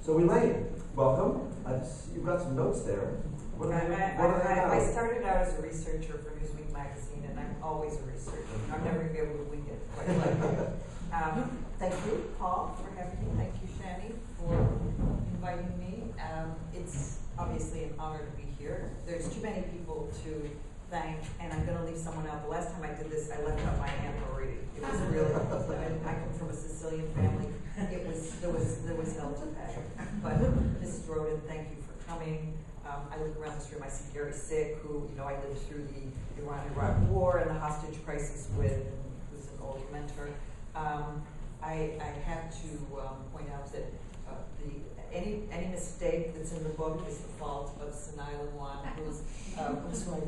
So Elaine, welcome. You've got some notes there. What are they about? I started out as a researcher for Newsweek magazine, and I'm always a researcher. I'm never going to be able to wing it quite like that. Thank you, Paul, for having me. Thank you, Shani, for inviting me. It's obviously an honor to be here. There's too many people to thank, and I'm going to leave someone out. The last time I did this, I left out my Aunt Marie. It was really, I come from a Sicilian family. There was hell to pay. But Mrs. Roden, thank you for coming. I look around this room, I see Gary Sick, who, I lived through the Iran-Iraq War and the hostage crisis with, who's an old mentor. I have to point out that any mistake that's in the book is the fault of Sanai Lewan, who's my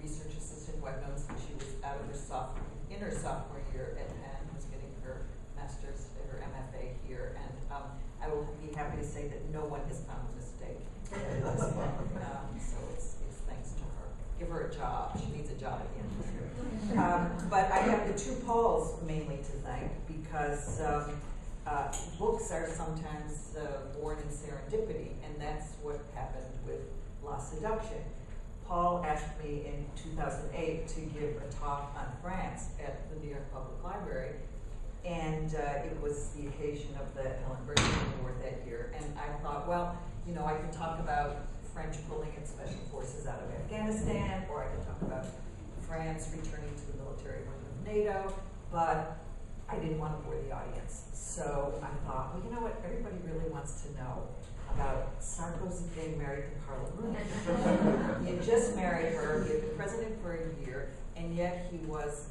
research assistant who I've known since she was out of her sophomore year at Penn, who's getting her master's, her MFA here, and I will be happy to say that no one has found a mistake. So it's thanks to her. Give her a job. She needs a job at the end of the year. But I have the two Pauls mainly to thank because books are sometimes born in serendipity, and that's what happened with La Seduction. Paul asked me in 2008 to give a talk on France at the New York Public Library, and it was the occasion of the Helen Burton Award that year. And I thought, well, I can talk about French pulling its special forces out of Afghanistan, or I can talk about France returning to the military wing of NATO, but I didn't want to bore the audience. So I thought, well, you know what? Everybody really wants to know about Sarkozy getting married to Carla Bruni. He had just married her, he had been president for a year, and yet he was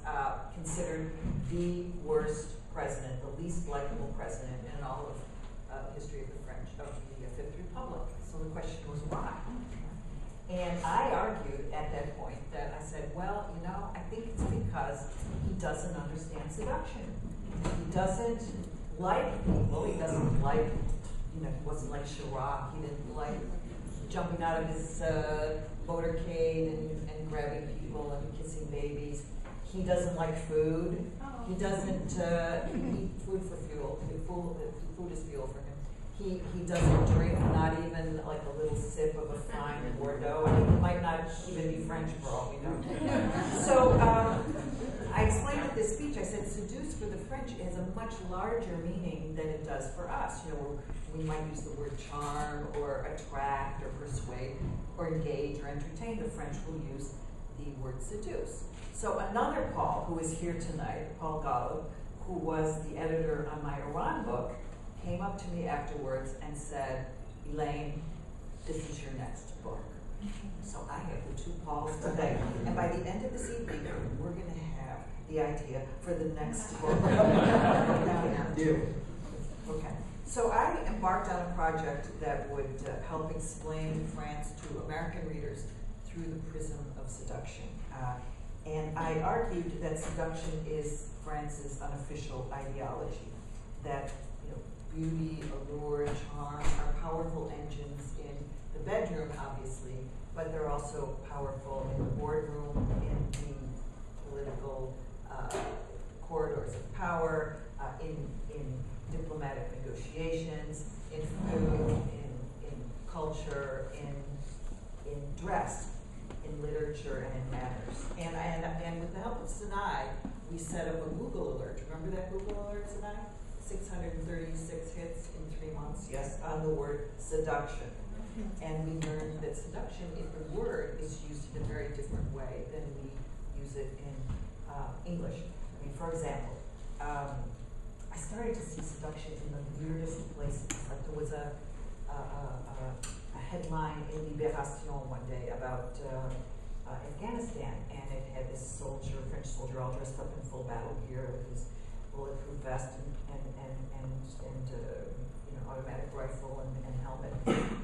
considered the worst president, the least likable president in all of history of the Fifth Republic. So the question was why? And I argued at that point that I said, well, I think it's because he doesn't understand seduction. He doesn't like people. He doesn't like, he wasn't like Chirac. He didn't like jumping out of his motorcade and grabbing people and kissing babies. He doesn't like food. He doesn't eat food for fuel. Food is fuel for him. He doesn't drink, not even like a little sip of a fine Bordeaux. I mean, he might not even be French for all we know. So I explained at this speech, I said, seduce for the French has a much larger meaning than it does for us. We might use the word charm or attract or persuade or engage or entertain. The French will use the word seduce. So another Paul, who is here tonight, Paul Gallo, who was the editor on my Iran book, came up to me afterwards and said, Elaine, this is your next book. So I have the two Pauls today. And by the end of this evening, we're going to have the idea for the next book. Okay. So I embarked on a project that would help explain France to American readers through the prism of seduction. And I argued that seduction is France's unofficial ideology, that beauty, allure, charm are powerful engines in the bedroom, obviously, but they're also powerful in the boardroom, in the political corridors of power, in diplomatic negotiations, in food, in culture, in dress, in literature, and in manners. And with the help of Sanai, we set up a Google alert. Remember that Google alert, Sanai? 636 hits in 3 months, yes, on the word seduction. And we learned that seduction, if the word is used in a very different way than we use it in English. I mean, for example, I started to see seduction in the weirdest places. Like there was a headline in Libération one day about Afghanistan, and it had this soldier, French soldier, all dressed up in full battle gear with his bulletproof vest and automatic rifle and helmet.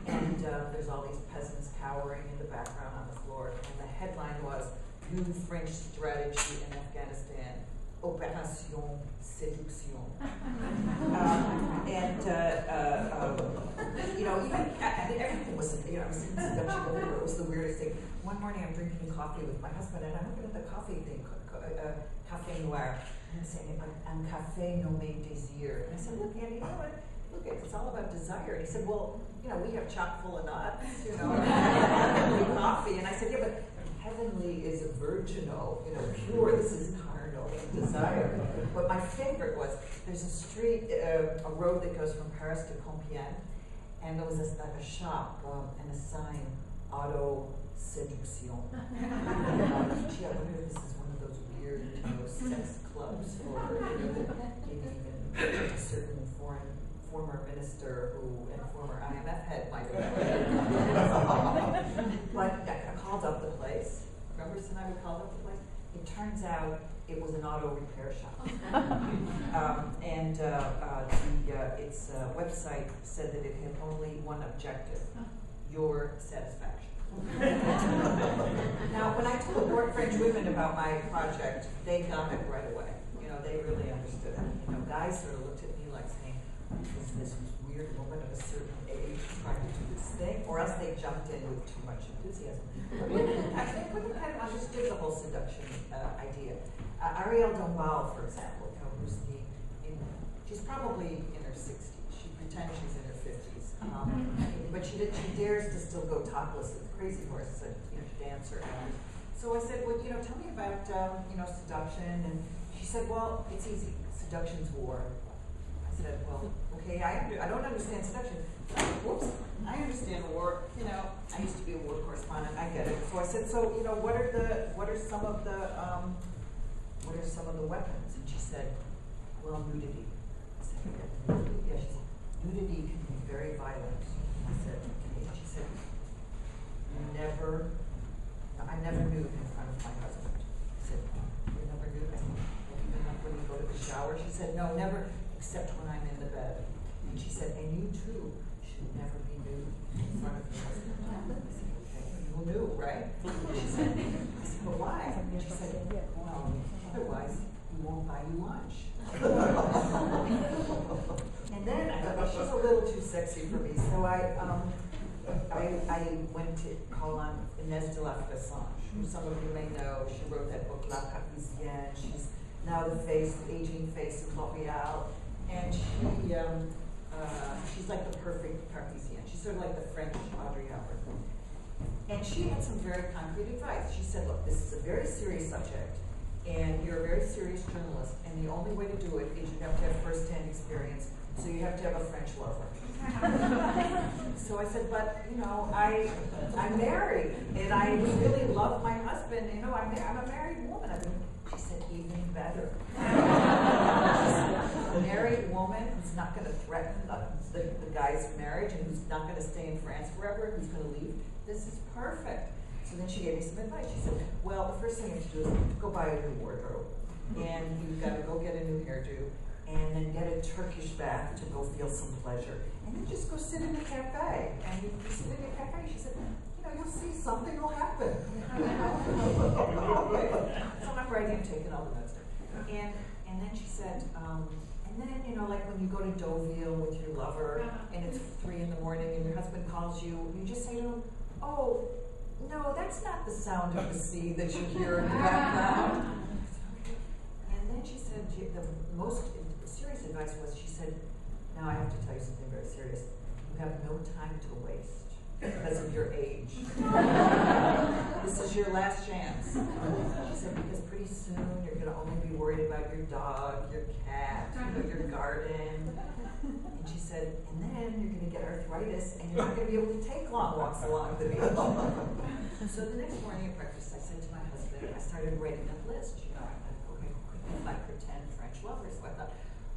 And there's all these peasants cowering in the background on the floor. And the headline was, New French Strategy in Afghanistan, Opération Seduction. Everything was, I was in seduction, it was the weirdest thing. One morning I'm drinking coffee with my husband, and I'm looking at the coffee thing, Café Noir. And I'm saying, un café nommé désir. And I said, look, Andy, you know what? look, it's all about desire. And he said, well, you know, we have chock full of nuts, you know, and coffee. And I said, yeah, but heavenly is virginal, you know, pure. This is carnal desire. But my favorite was, there's a street, a road that goes from Paris to Compiègne, and there was a shop and a sign, Auto Seduction. Gee, I wonder if this is one of those weird, you know, sex clubs for, you know, maybe even a certain former minister and former IMF head might have. But I called up the place. Remember, tonight we called up the place? It turns out it was an auto repair shop. Its website said that it had only one objective, your satisfaction. Now, when I told French women about my project, they got it right away. You know, they really understood it. You know, guys sort of looked at me like saying, is this weird woman of a certain age trying to do this thing? Or else they jumped in with too much enthusiasm. But I think women kind of understood the whole seduction idea. Ariel Dombal, for example, you know, she's probably in her 60s. She pretends she's in her 50s. But she dares to still go topless at the Crazy Horse, you know, to dance around. So I said, well, you know, tell me about, you know, seduction. And she said, well, it's easy. Seduction's war. I said, well, okay, I don't understand seduction. Whoops, I understand war. You know, I used to be a war correspondent. I get it. So I said, so, you know, what are some of the weapons? And she said, well, nudity. I said, nudity? Yeah, she said, nudity can be very violent. I said, okay. And she said, I never nude in front of my husband. I said, you never nude? I said, even when you go to the shower? She said, no, never, except when I'm in the bed. And she said, and you too should never be nude in front of your husband. I said, okay, you knew, right? She said, well, why? And she said, well, otherwise he won't buy you lunch. And then I thought, well, she's a little too sexy for me, so I went to call on Inès de la Française, who some of you may know. She wrote that book, La Parisienne. She's now the aging face of L'Oréal. And she's like the perfect Parisienne. She's sort of like the French Audrey Hepburn. And she had some very concrete advice. She said, look, this is a very serious subject, and you're a very serious journalist, and the only way to do it is you have to have first-hand experience, so you have to have a French lover. So I said, but, you know, I'm married, and I really love my husband. You know, I'm a married woman. She said, even better. A married woman who's not going to threaten the guy's marriage and who's not going to stay in France forever, who's going to leave. This is perfect. So then she gave me some advice. She said, well, the first thing you have to do is go buy a new wardrobe. And you've got to go get a new hairdo. And then get a Turkish bath to go feel some pleasure. And then just go sit in a cafe. And you sit in a cafe. She said, you know, you'll see something will happen. Okay. So I'm writing, I'm taking all the notes there. And then she said, and then, you know, like when you go to Deauville with your lover, and it's 3 in the morning, and your husband calls you, you just say to him, oh, no, that's not the sound of the sea that you hear in the background. And then she said, the most serious advice was, she said, now I have to tell you something very serious. You have no time to waste because of your age. This is your last chance. She said, because pretty soon you're going to only be worried about your dog, your cat, you know, your garden. And she said, and then you're going to get arthritis and you're not going to be able to take long walks along the beach. So the next morning at breakfast, I said to my husband, I started writing a list. You know, I thought, okay, who could be my pretend French lover? So I thought,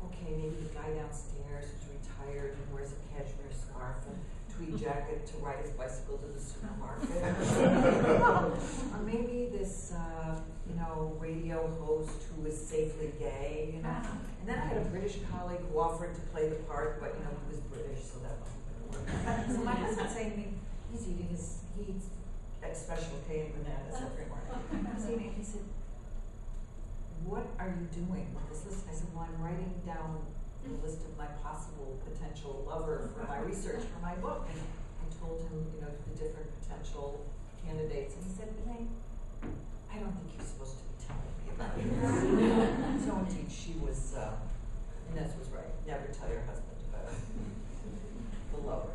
okay, maybe the guy downstairs who's retired and wears a cashmere scarf and tweed jacket to ride his bicycle to the supermarket. Or maybe this, you know, radio host who is safely gay, you know. And then I had a British colleague who offered to play the part, but, you know, he was British, so that wasn't going to work. So my husband's saying to me, he eats special K and bananas every morning. He said, what are you doing with this list? I said, well, I'm writing down the list of my possible potential lover for my research for my book. And I told him, you know, the different potential candidates. And he said, Elaine, I don't think you're supposed to be telling me about this. So indeed, she was, Inez was right. Never tell your husband about the lower.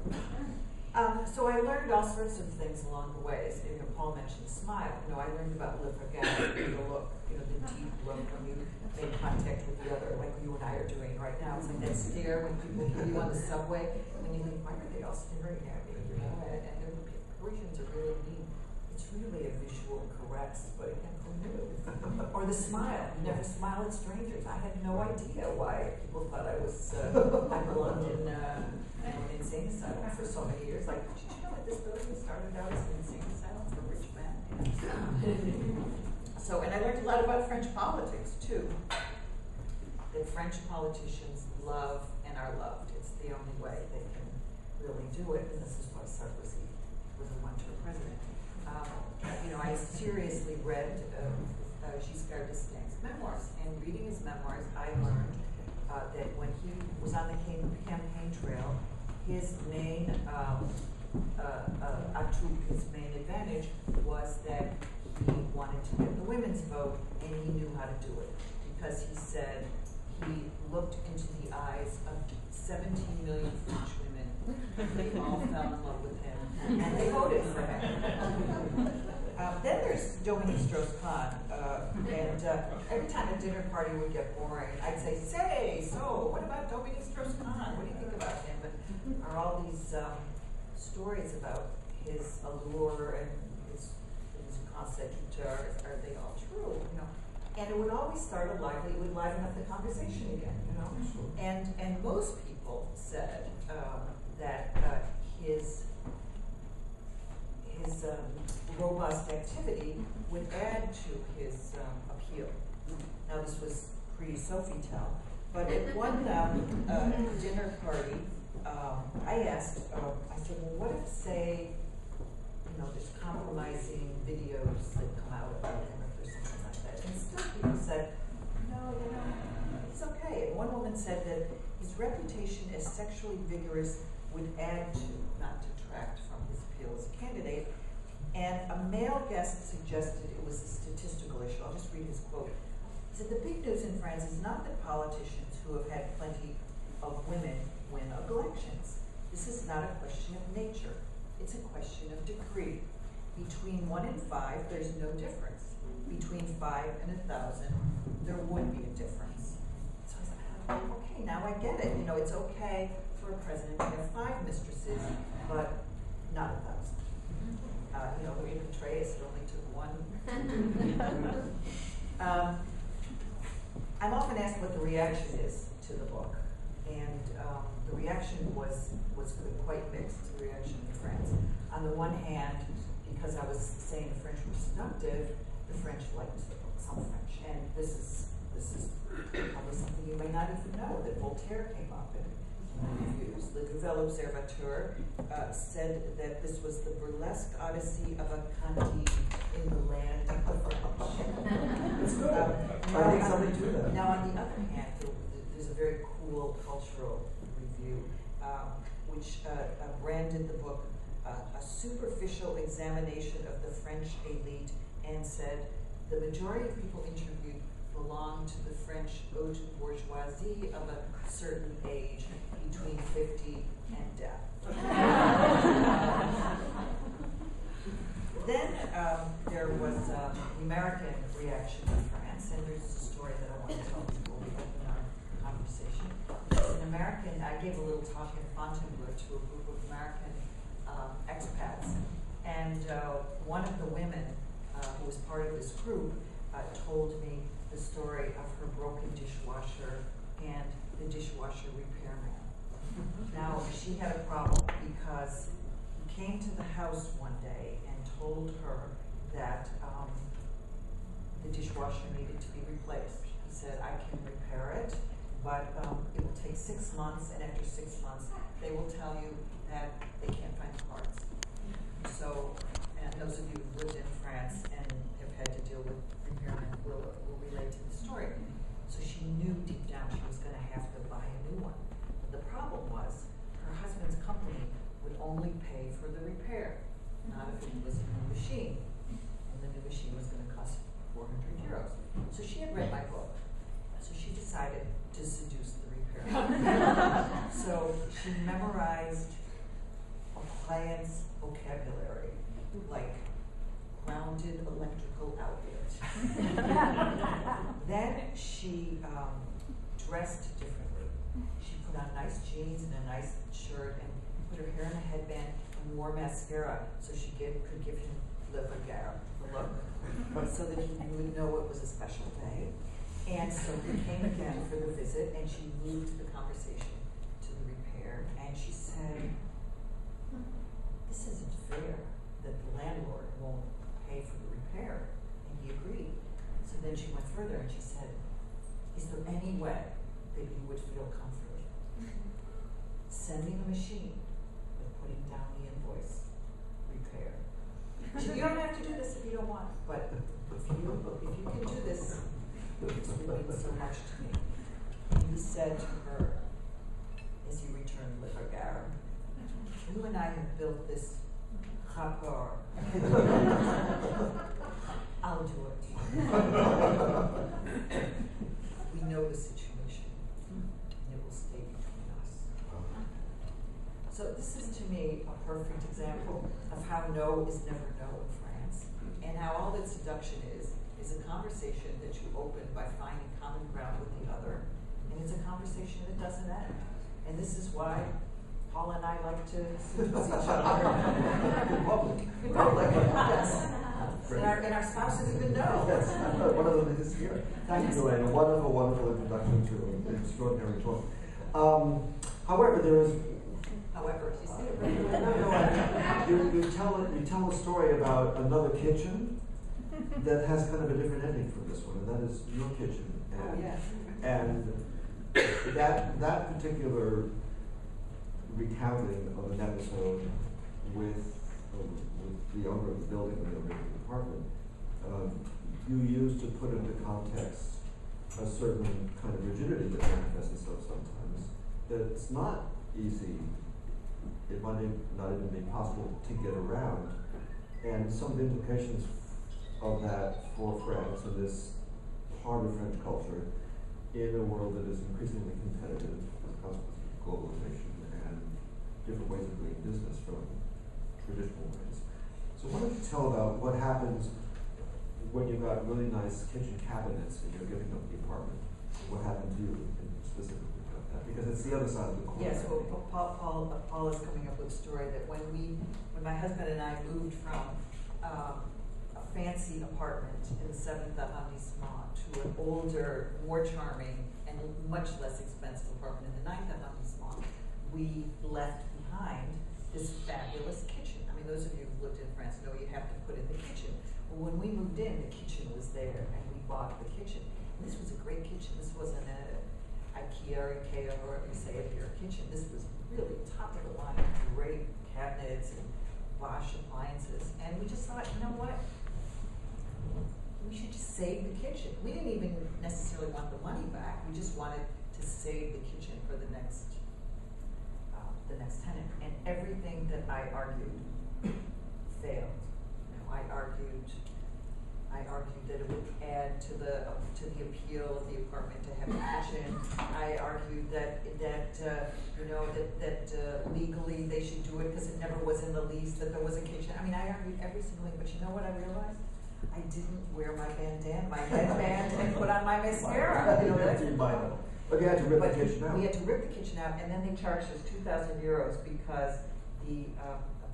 So I learned all sorts of things along the way. You know, Paul mentioned smile. You know, I learned about le regard, the look, you know, the deep look when you make contact with the other, like you and I are doing right now. It's like that stare when people give you on the subway, when you think, why are they all staring at me? You know, and the Parisians are really mean. It's really a visual caress, but again, who knew? Or the smile. You never smile at strangers. I had no idea why people thought I was, I belonged in insane asylum for so many years. Like, did you know that this building started out as an insane asylum for rich men? So, and I learned a lot about French politics too. That French politicians love and are loved. It's the only way they can really do it, and this is why Sarkozy was a one-term president. You know, I seriously read Giscard d'Estaing's memoirs, and reading his memoirs, I learned that when he was on the campaign trail, his main his main advantage was that he wanted to get the women's vote, and he knew how to do it because he said he looked into the eyes of 17 million French women. They all fell in love with him, and they voted for him. Then there's Dominique Strauss-Kahn, and every time a dinner party would get boring, I'd say, so what about Dominique Strauss-Kahn? What do you think about him? And are all these stories about his allure and his concept, are they all true? You know, and it would always start it would liven up the conversation again. You know, and most people said that his robust activity would add to his appeal. Now this was pre-Sofitel, but at one dinner party, I asked, I said, well, what if, say, you know, there's compromising videos that come out about him or something like that, and still people said, no, you know, it's okay. And one woman said that his reputation as sexually vigorous would add to, not detract from his appeal as a candidate. And a male guest suggested it was a statistical issue. I'll just read his quote. He said, the big news in France is not that politicians who have had plenty of women win elections. This is not a question of nature. It's a question of degree. Between 1 and 5, there's no difference. Between 5 and 1,000, there would be a difference. So I said, okay, now I get it. You know, it's okay for a president to have 5 mistresses, but not 1,000. You know, Maria Petraeus, it only took 1. I'm often asked what the reaction is to the book, and the reaction was quite mixed, the reaction in France. On the one hand, because I was saying the French were seductive, the French liked the book, some French, and this is probably something you may not even know, that Voltaire came up in reviews. The Nouvel Observateur said that this was the burlesque odyssey of a Candide in the land of the French. It's good. I think something to that. Now, on the other hand, there's a very cool cultural review which branded the book a superficial examination of the French elite and said the majority of people interviewed belong to the French haute bourgeoisie of a certain age between 50 and death. Then there was the American reaction in France, and there's a story that I want to tell before we open our conversation. As an American, I gave a little talk in Fontainebleau to a group of American expats, and one of the women who was part of this group told me the story of her broken dishwasher and the dishwasher repairman. Now, she had a problem because he came to the house one day and told her that the dishwasher needed to be replaced. He said, I can repair it, but it will take 6 months, and after 6 months, they will tell you that they can't find the parts. So, and those of you who've lived in France and have had to deal with repairmen will relate to the story. So she knew deep down she was going to have to buy a new one. But the problem was her husband's company would only pay for the repair, not if it was a new machine. And the new machine was going to cost 400 euros. So she had read my book. So she decided to seduce the repairman. So She memorized a client's vocabulary, like grounded electrical outlet. Then she dressed differently. She put on nice jeans and a nice shirt and put her hair in a headband and wore mascara so she could give him the regard, the look, so that he would know it was a special day. And so he came again for the visit, and she moved the conversation to the repair, and she said, this isn't fair that the landlord won't pay for the repair. And he agreed. So then she went further and she said, is there any way that you would feel comfortable sending a machine but putting down the invoice repair? You don't have to do this if you don't want, but if you can do this, this would mean so much to me. And he said to her, as he returned with her regard, you and I have built this rapport. I'll do it. We know the situation, and it will stay between us. So this is, to me, a perfect example of how no is never no in France, and how all that seduction is a conversation that you open by finding common ground with the other, and it's a conversation that doesn't end. And this is why Paul and I like to seduce each other in public. In public, yes. And our spouses even know. Yes, one of them is here. Thank you, Elaine. A wonderful, wonderful introduction to an extraordinary talk. However, there is. However, you see it right. You tell a story about another kitchen that has kind of a different ending from this one, and that is your kitchen. And that particular recounting of an episode with the owner of the building or the owner of the apartment, you used to put into context a certain kind of rigidity that manifests itself sometimes. That it's not easy, it might not even be possible to get around, and some of the implications of that for France and this part of French culture in a world that is increasingly competitive as a consequence of globalization and different ways of doing business from traditional ways. So why don't you tell about what happens when you've got really nice kitchen cabinets and you're giving up the apartment? What happened to you specifically about that? Because it's the other side of the coin. Yes, well, Paul is coming up with a story that when my husband and I moved from a fancy apartment in the 7th arrondissement to an older, more charming, and much less expensive apartment in the 9th arrondissement, we left behind this fabulous kitchen. I mean, those of you who've lived in France know you have to put in the kitchen. Well, when we moved in, the kitchen was there, and we bought the kitchen. And this was a great kitchen. This wasn't a IKEA or whatever you say of your kitchen. This was really top of the line, great cabinets and Bosch appliances. And we just thought, you know what? We should just save the kitchen. We didn't even necessarily want the money back. We just wanted to save the kitchen for the next tenant. And everything that I argued failed. You know, I argued that it would add to the appeal of the apartment to have a kitchen. I argued that legally they should do it because it never was in the lease that there was a kitchen. I mean, I argued every single thing, but you know what I realized? I didn't wear my bandana, my headband, and put on my mascara. You know, but you had to rip the kitchen out. We had to rip the kitchen out, and then they charged us 2,000 euros because the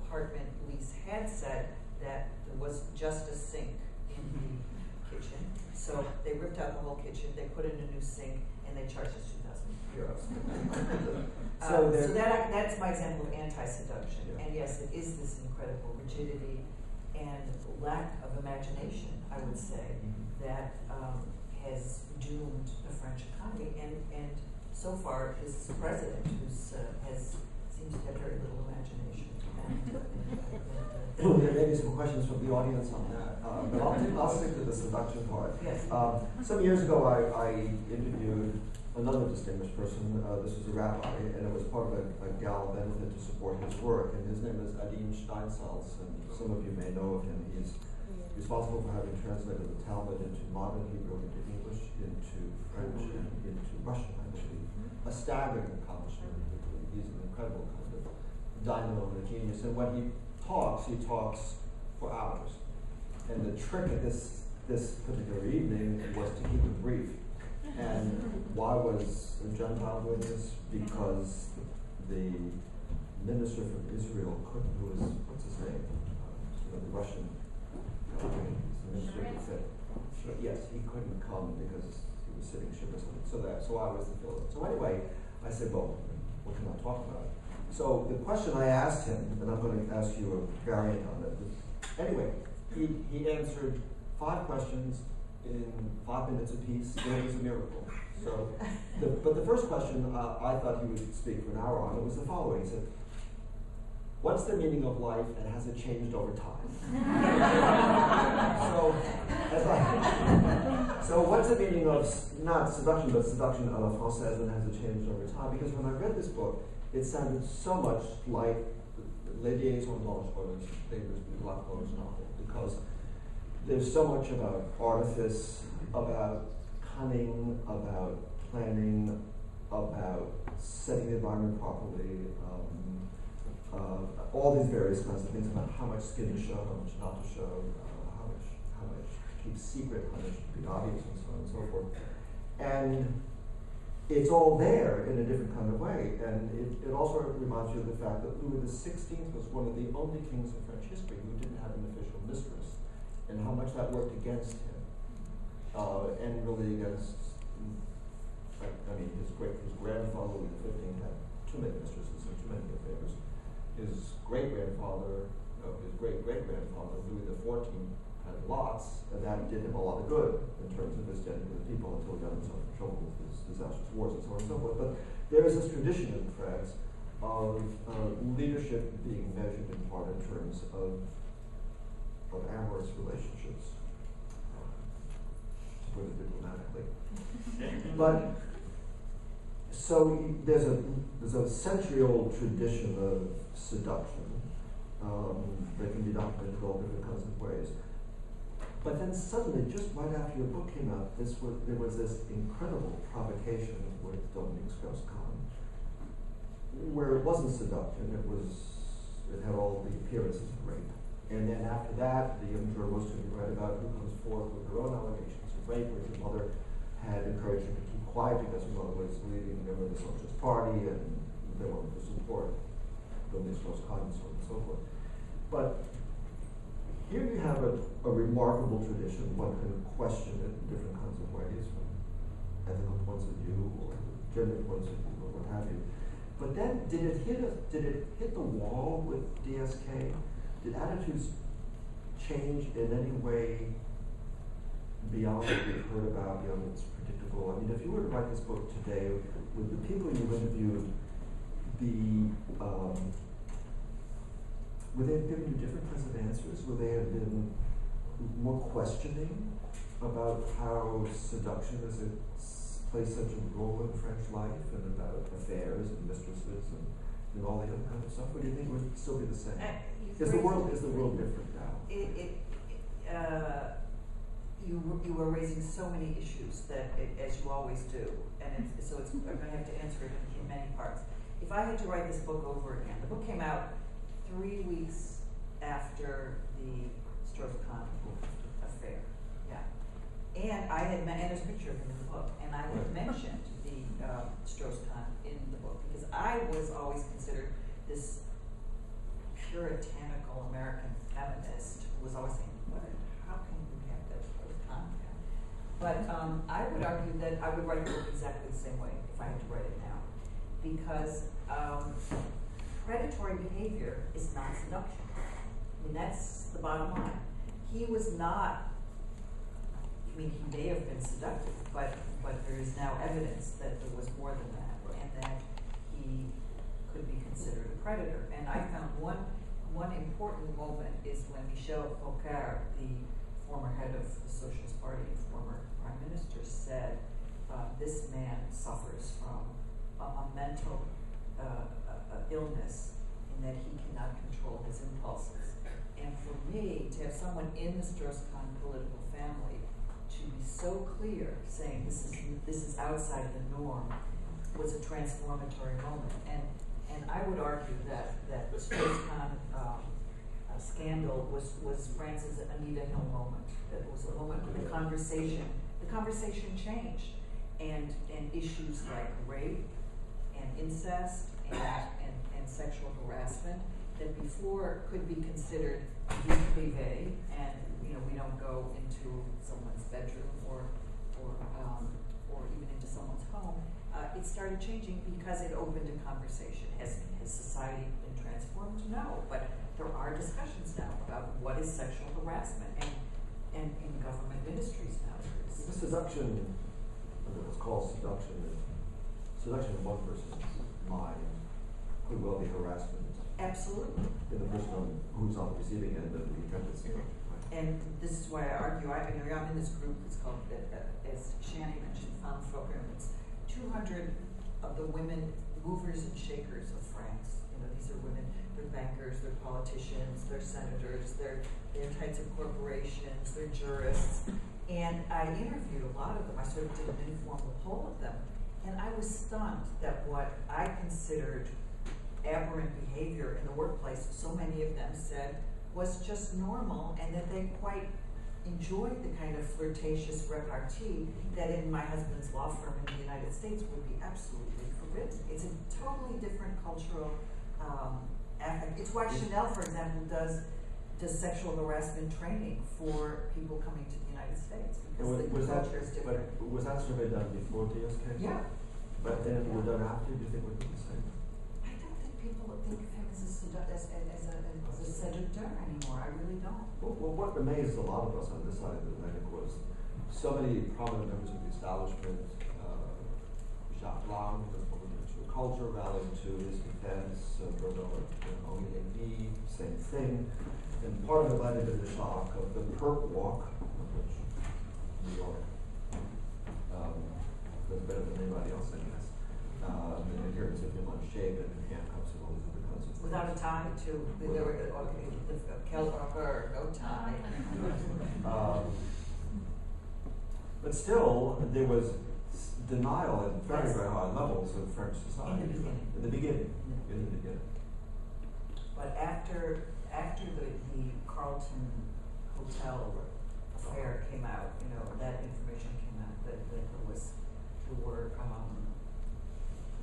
apartment lease had said that there was just a sink in the kitchen. So they ripped out the whole kitchen, they put in a new sink, and they charged us 2,000 euros. So that's my example of anti-seduction. Yeah. And yes, it is this incredible rigidity and lack of imagination, I would say, that has doomed the French economy. And so far, this president seems to have very little imagination. There may be some questions from the audience on that, but I'll stick to the seduction part. Yes. Some years ago, I interviewed another distinguished person. This was a rabbi, and it was part of a gala benefit to support his work. And his name is Elaine Sciolino, and some of you may know of him. He's responsible for having translated the Talmud into modern Hebrew, into English, into French, and into Russian, actually. A staggering accomplishment. He's an incredible incredible kind of dynamo and a genius. And when he talks for hours. And the trick at this particular evening was to keep it brief. And why was John Powell doing this? Because the minister from Israel couldn't, who was, what's his name? The Russian, the minister who said, yes, he couldn't come because he was sitting ship or something. So I was the filler. So anyway, I said, well, what can I talk about? So the question I asked him, and I'm going to ask you a variant on it. Anyway, he answered 5 questions in 5 minutes apiece. It was a miracle. So, but the first question I thought he would speak for an hour on, it was the following. He said, what's the meaning of life and has it changed over time? So what's the meaning of, not seduction, but seduction à la Française and has it changed over time? Because when I read this book, it sounded so much like Les Liaisons Dangereuses, David's Black Rose novel, because there's so much about artifice, about cunning, about planning, about setting the environment properly, all these various kinds of things about how much skin to show, how much not to show, how much to keep secret, how much to be obvious, and so on and so forth. And it's all there in a different kind of way. And it also reminds you of the fact that Louis XVI was one of the only kings in French history who didn't have an official mistress, and how much that worked against him, and really against, I mean, his grandfather, Louis XV, had too many mistresses and too many affairs. His great-grandfather, his great-great-grandfather, Louis XIV, had lots, and that did him a lot of good in terms of his dealing with people until he got himself in trouble with his disastrous wars and so on and so forth. But there is this tradition in France of leadership being measured in part in terms of amorous relationships, to put it diplomatically. But so there's a century-old tradition of seduction that can be documented in all different kinds of ways. But then suddenly, just right after your book came out, there was this incredible provocation with Dominique Strauss-Kahn, where it wasn't seduction, it had all the appearances of rape. And then after that, the young journalist who you read about, who comes forth with her own allegations of rape, which her mother had encouraged her to keep quiet because her mother was leading the Socialist Party and they wanted to support Dominique Strauss-Kahn and so on and so forth. But here you have a remarkable tradition. One can question it in different kinds of ways, from ethical points of view or gender points of view or what have you. But then, did it hit the wall with DSK? Did attitudes change in any way beyond what we've heard about? It's predictable. I mean, if you were to write this book today, would the people you interviewed be would they have given you different kinds of answers? Would they have been more questioning about how seduction plays such a role in French life and about affairs and mistresses and all the other kind of stuff? Or do you think it would still be the same? Is the world different now? You were raising so many issues that, as you always do, and so I'm going to have to answer it in many parts. If I had to write this book over again, the book came out 3 weeks after the Strauss-Kahn affair. Yeah. And I had, and there's a picture of him in the book, and I had mentioned the Strauss-Kahn in the book, because I was always considered this puritanical American feminist who was always saying, how can you have that Strauss-Kahn? But I would argue that I would write the book exactly the same way if I had to write it now, because predatory behavior is not seduction. I mean, that's the bottom line. He was not, I mean, he may have been seductive, but there is now evidence that there was more than that, and that he could be considered a predator. And I found one important moment is when Michel Foucault, the former head of the Socialist Party and former prime minister, said, this man suffers from a mental illness in that he cannot control his impulses. And for me, to have someone in the Strauss-Kahn political family to be so clear, saying this is outside the norm, was a transformatory moment. And I would argue that the StraussCon scandal was France's Anita Hill moment. That was a moment when the conversation changed, and issues like rape and incest and sexual harassment that before could be considered vie privée, and we don't go into someone's bedroom or even into someone's home. It started changing because it opened a conversation. Has society been transformed? No, but there are discussions now about what is sexual harassment, and in government ministries now there is. The seduction, what's called seduction in one person's mind could well be harassment. Absolutely. In the person who's on the receiving end of the attempted seduction. Right? And this is why I argue, I'm in this group that's called, as Shani mentioned, Femmes Program. It's 200 of the women movers and shakers of France. These are women, they're bankers, they're politicians, they're senators, they're types of corporations, they're jurists. And I interviewed a lot of them. I sort of did an informal poll of them. And I was stunned that what I considered aberrant behavior in the workplace, so many of them said was just normal, and that they quite enjoyed the kind of flirtatious repartee that in my husband's law firm in the United States would be absolutely forbidden. It's a totally different cultural affect. It's why Chanel, for example, does sexual harassment training for people coming to the United States, because the culture is different. But was that survey done before Dia's case? Yeah. But then we're done after, do you think would be the same? I don't think people think of him as a seducteur anymore. I really don't. Well, what amazed a lot of us on this side of the Atlantic was so many prominent members of the establishment, Jacques Lang, the into culture, rallied to his defense, Henri Lévy, same thing. And part of it might have been the shock of the perp walk, which New York does better than anybody else, I guess. The adherence of him unshaven and handcuffs and all these other consequences. Without a tie, too. There were the Kelber, no tie. But still, there was denial at very, very high levels of French society. In the beginning. In the beginning. But after the Carlton Hotel affair came out, that information came out that there were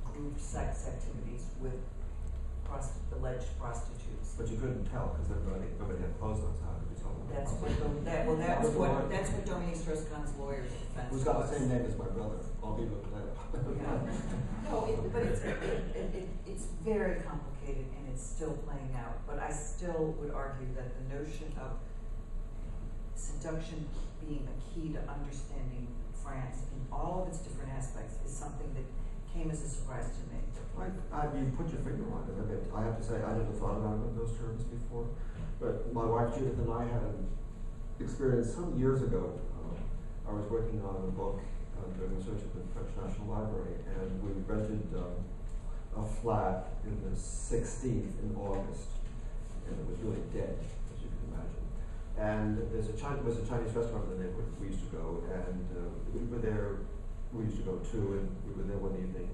group sex activities with alleged prostitutes. But you couldn't tell because everybody had clothes on, so how could you tell them? That's what Dominique Strauss-Kahn's lawyer's defense Who's got the same name as my brother? I'll be looking at it. No, but it's very complicated and it's still playing out. But I still would argue that the notion of seduction being a key to understanding France in all of its different aspects is something that came as a surprise to me. You put your finger on it. I have to say, I never thought about it in those terms before. But my wife Judith and I had an experience some years ago. I was working on a book doing research at the French National Library, and we rented a flat in the 16th in August, and it was really dead, as you can imagine. And there was a Chinese restaurant in the neighborhood we used to go, and we were there. We used to go too, and we were there one evening,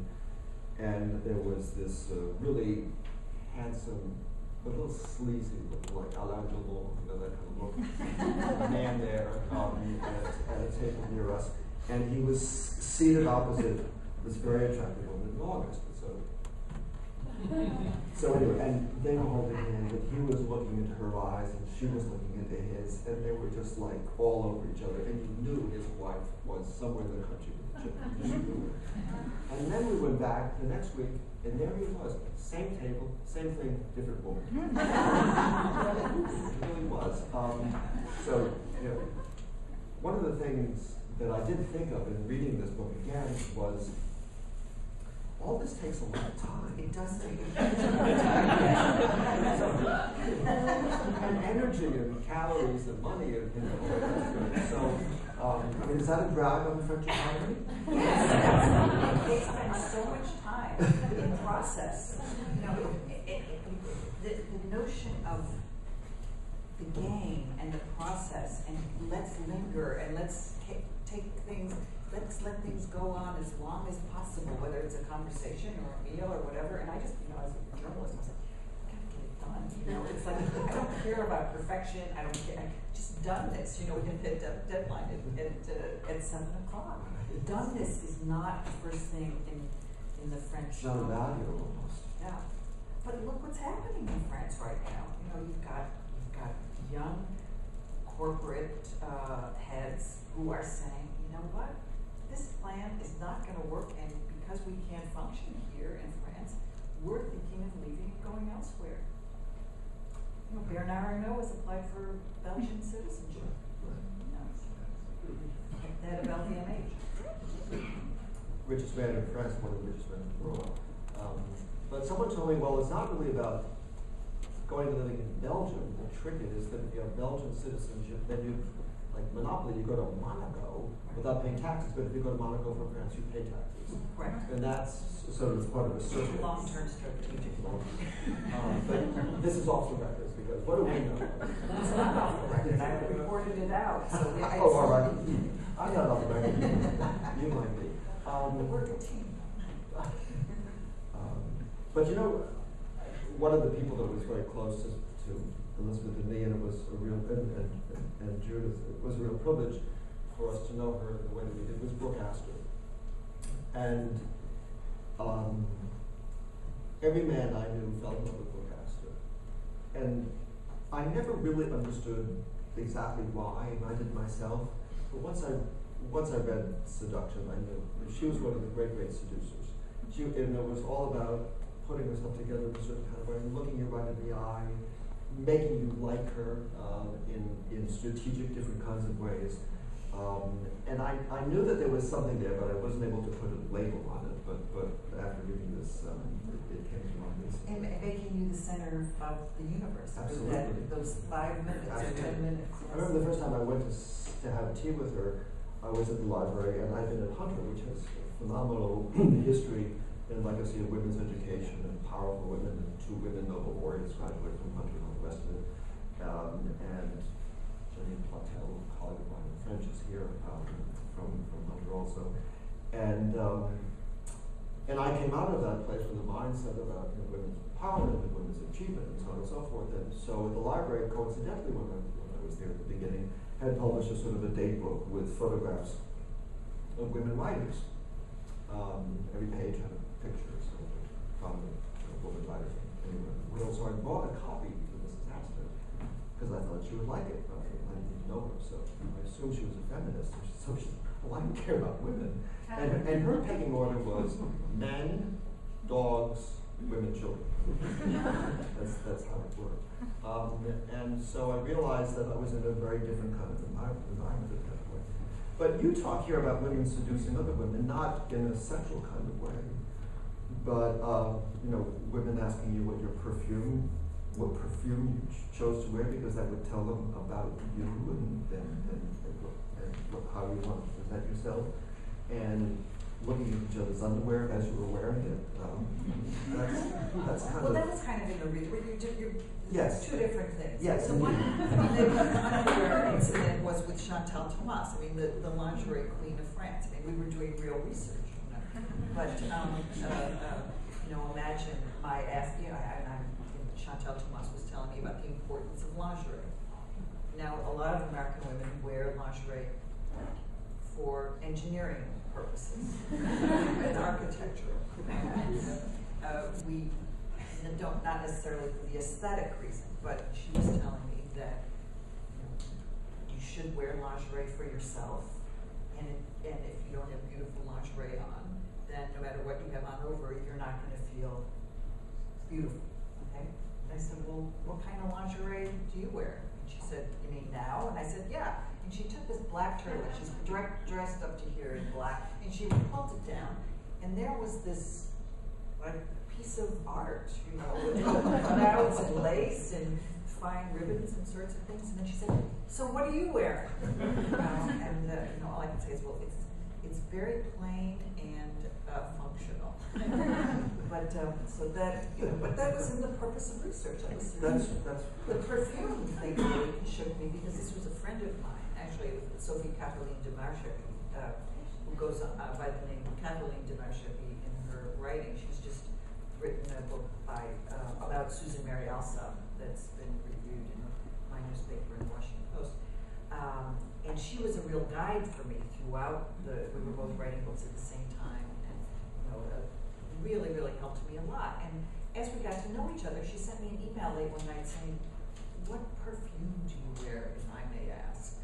and there was this really handsome, a little sleazy, like Alain Delon, that kind of look, man there at a table near us, and he was seated opposite this very attractive woman in August. So anyway, and they were holding hands, and he was looking into her eyes, and she was looking into his, and they were just like all over each other, and you knew his wife was somewhere in the country. And then we went back the next week, and there he was, same table, same thing, different woman. It really was. So, one of the things that I did think of in reading this book again was, all this takes a lot of time. It does take and energy and calories and money and so is that a drag on the French economy? Yes, they spend so much time in process. The notion of the game and the process and let's linger and let's take things. let's let things go on as long as possible, whether it's a conversation or a meal or whatever. And I just, you know, as a journalist, I was like, I gotta get it done. You know, it's like, I don't care about perfection. I don't care. I just done this. You know, we can hit a deadline at 7 o'clock. Doneness is not the first thing in the French. It's not a value almost. Yeah. But look what's happening in France right now. You know, you've got young corporate heads who are saying, you know what, this plan is not going to work, and because we can't function here in France, we're thinking of leaving and going elsewhere. You know, Bernard Arnault has applied for Belgian citizenship. You know, the head of LVMH. Richest man in France, one of the richest men in the world. But someone told me, well, it's not really about going and living in Belgium. The trick is that if you have Belgian citizenship, then you, like Monopoly, you go to Monaco without paying taxes. But if you go to Monaco from France, you pay taxes. Right. And that's sort of part of a circuit. Long-term strategic plan. But this is off the records because what do we know? It's not off the record. I reported it out. So Oh, all right. I'm not off the record. You might be. We're a good team. But you know, one of the people that was very close to Elizabeth and me, and it was a real, and Judith, it was a real privilege for us to know her the way that we did, was Brooke Astor. And every man I knew fell in love with Brooke Astor. And I never really understood exactly why, and I did myself. But once I read Seduction, I knew she was one of the great seducers. And it was all about putting herself together in a certain kind of way, looking you right in the eye, making you like her in strategic different kinds of ways. And I knew that there was something there, but I wasn't able to put a label on it. But after reading this, it came to mind. And making you the center of the universe. Absolutely. Those 5 minutes or 10 minutes. I remember the first time I went to have tea with her, I was at the library, and I've been at Hunter, which has phenomenal history and legacy of women's education and powerful women, and 2 women Nobel laureates graduated from Hunter and all the rest of it. And Jenny Platel, a colleague of mine in French, is here from Hunter also. And I came out of that place with a mindset about women's empowerment and women's achievement and so on and so forth. And so at the library, coincidentally, when I was there at the beginning, had published a sort of a date book with photographs of women writers. Every page had a picture of some prominent woman writer anywhere in the world. So I bought a copy to Mrs. Astor because I thought she would like it. I didn't know her, so I assumed she was a feminist. So she, well, I didn't care about women. And her pecking order was men, dogs, women, children. That's how it worked. And so I realized that I was in a very different kind of environment at that point. But you talk here about women seducing other women, not in a sexual kind of way, but women asking you what perfume you chose to wear because that would tell them about you and how you want to present yourself, and looking at each other's underwear as you were wearing it. That's kind well, of. that was kind of in the read. You're Yes. 2 different things. Yes. So one, the underwear incident was with Chantal Thomas. I mean, the lingerie queen of France. I mean, we were doing real research. But imagine Chantal Thomas was telling me about the importance of lingerie. Now, a lot of American women wear lingerie for engineering purposes and architecture. We don't, not necessarily for the aesthetic reason, but she was telling me that you should wear lingerie for yourself, and if you don't have beautiful lingerie on, then no matter what you have on over, you're not going to feel beautiful. Okay? And I said, well, what kind of lingerie do you wear? And she said, you mean now? And I said, yeah. And she took this black turtleneck. She's dressed up to here in black, and she pulled it down, and there was this piece of art, with cutouts and lace and fine ribbons and sorts of things. And then she said, "So what do you wear?" All I can say is, well, it's very plain and functional. But that was in the purpose of research. That's the perfume thing really shook me because this was a friend of mine. Actually, it was Sophie Caroline de Marchek, who goes by the name Kathleen Demarchapie in her writing. She's just written a book about Susan Mary Alsop that's been reviewed in my newspaper in the Washington Post. And she was a real guide for me throughout we were both writing books at the same time, and really, really helped me a lot. And as we got to know each other, she sent me an email late one night saying, "What perfume do you wear, if I may ask?"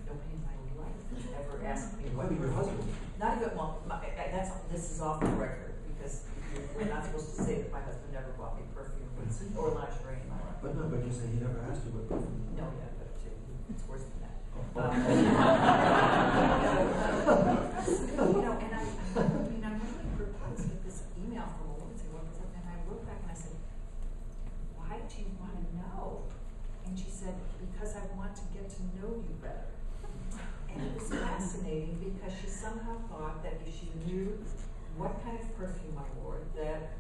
Nobody in my life has ever asked me what Your husband? Not even, well, this is off the record, because we're not supposed to say that my husband never bought me perfume or lingerie in my life. But no, but you say he never asked you what perfume. No, yeah, but it's worse than that. Oh. And I'm really perplexed with this email from a woman saying, "What was it?" And I wrote back and I said, "Why do you want to know?" And she said, "Because I want to get to know you better." And it was fascinating because she somehow thought that if she knew what kind of perfume I wore, that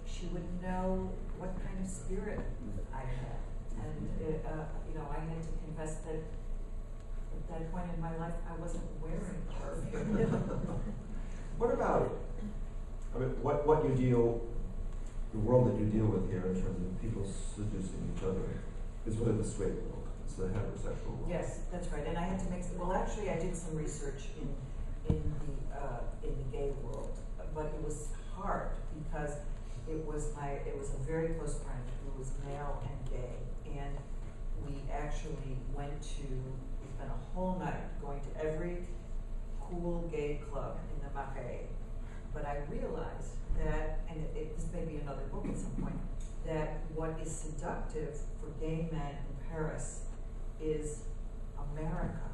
she would know what kind of spirit I had. And I had to confess that at that point in my life, I wasn't wearing perfume. What about, what you deal, the world that you deal with here in terms of people seducing each other is really the straight world. It's the heterosexual world. Yes, that's right. And I had to make actually I did some research in the gay world, but it was hard because it was a very close friend who was male and gay, and we actually we spent a whole night going to every cool gay club in the Marais. But I realized that, and this may be another book at some point, that what is seductive for gay men in Paris is America.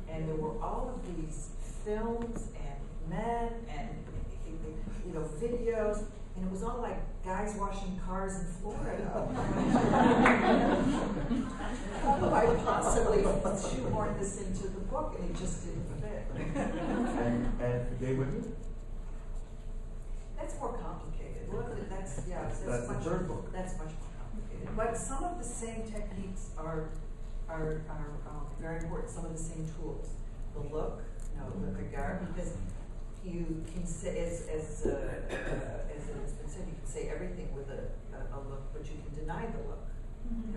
And there were all of these films and men and videos, and it was all like guys washing cars in Florida. I possibly shoehorned this into the book, and it just didn't fit. And for gay women? That's more complicated. That's the much, third book. That's much more complicated. But some of the same techniques are very important. Some of the same tools. The look, the regard, because you can say, as it has been said, you can say everything with a look, but you can deny the look.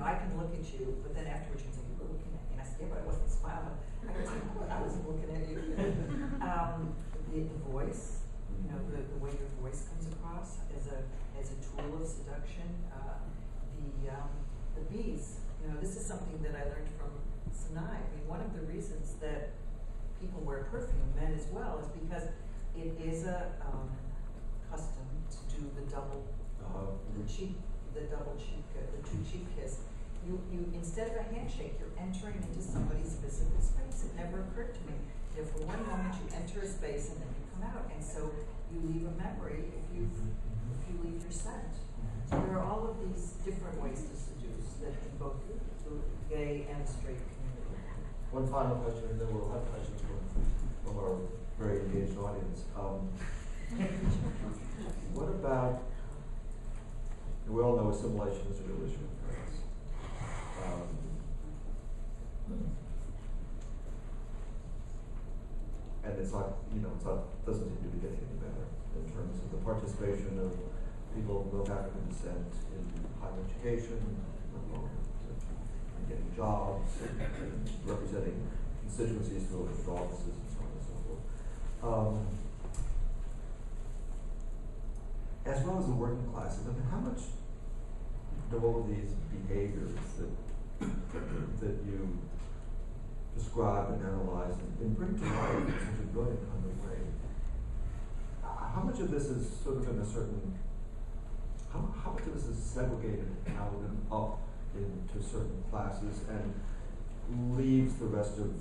I can look at you, but then afterwards you can say, "You were looking at me," and I say, "Yeah, but I wasn't smiling." I can say, "Oh, I wasn't looking at you." The voice, the way your voice comes across as a tool of seduction. The bees. This is something that I learned from Sinai. I mean, one of the reasons that people wear perfume, men as well, is because it is a custom to do the two cheek kiss. You instead of a handshake, you're entering into somebody's physical space. It never occurred to me that for one moment you enter a space and then you come out, and so you leave a memory if you leave your scent. So there are all of these different ways to seduce that in both the gay and straight community. One final question, and then we'll have questions from our very engaged audience. What about, we all know assimilation is a real issue in France. And it's not, doesn't seem to be getting any better in terms of the participation of people of African descent in higher education, and getting jobs, and representing constituencies through elected offices, and so on and so forth. As well as the working classes, how much do all of these behaviors that you describe and analyze and bring to life in such a brilliant kind of way, how much of this is sort of in a certain, how much of this is segregated out and up into certain classes and leaves the rest of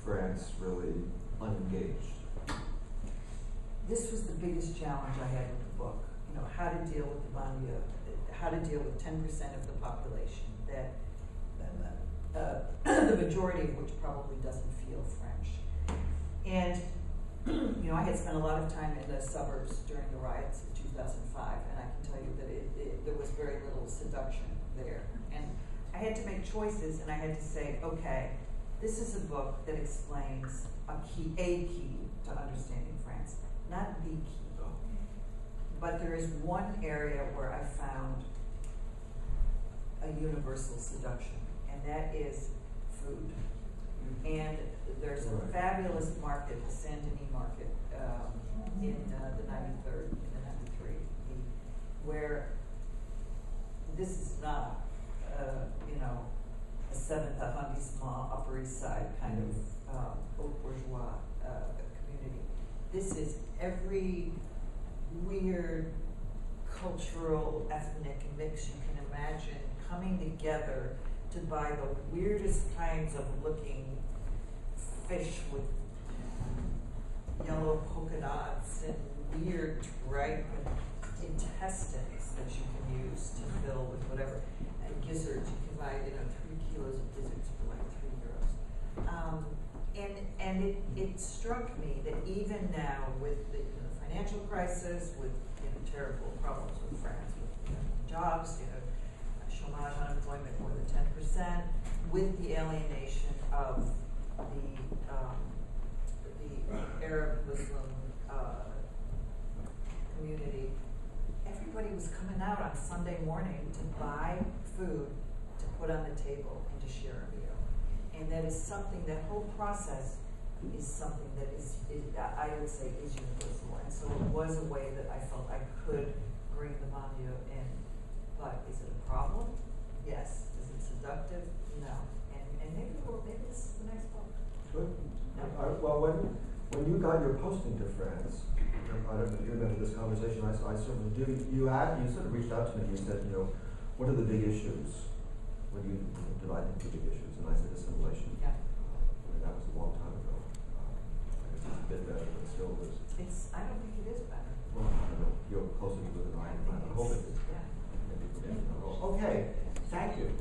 France really unengaged? This was the biggest challenge I had with the book. How to deal with the banlieue, how to deal with 10% of the population that the majority of which probably doesn't feel French. And I had spent a lot of time in the suburbs during the riots of 2005, and I can tell you that there was very little seduction there. And I had to make choices, and I had to say, okay, This is a book that explains a key to understanding France, not the key. But there is one area where I found a universal seduction, and that is food. And there's a fabulous market, the Saint-Denis market, in the 93rd, in the 93, where this is not, you know, a 7th arrondissement, Upper East Side kind of haute bourgeois community. This is every weird cultural, ethnic mix you can imagine coming together to buy the weirdest kinds of looking fish with yellow polka dots and weird tripe and intestines that you can use to fill with whatever. And gizzards, you can buy, 3 kilos of gizzards for like €3. And it struck me that even now with the financial crisis, with terrible problems with France, with jobs, chômage, unemployment more than 10%, with the alienation of the Arab Muslim community, everybody was coming out on Sunday morning to buy food to put on the table and to share a meal. And that is something, that whole process is something that is I would say, is universal. And so it was a way that I felt I could bring the banlieue in. But is it a problem? Yes. Is it seductive? No. And maybe this is the next book. Good. No. Well, when you got your posting to France, I don't know if you remember this conversation, I certainly do. You sort of reached out to me and you said, what are the big issues? What do you divide into big issues? And I said assimilation. Yeah. That was a long time ago. I guess it's a bit better, but still was. I don't think it is better. Well, I don't know. You're closer to it than I am. I hope it is. Yeah. Okay. Thank you.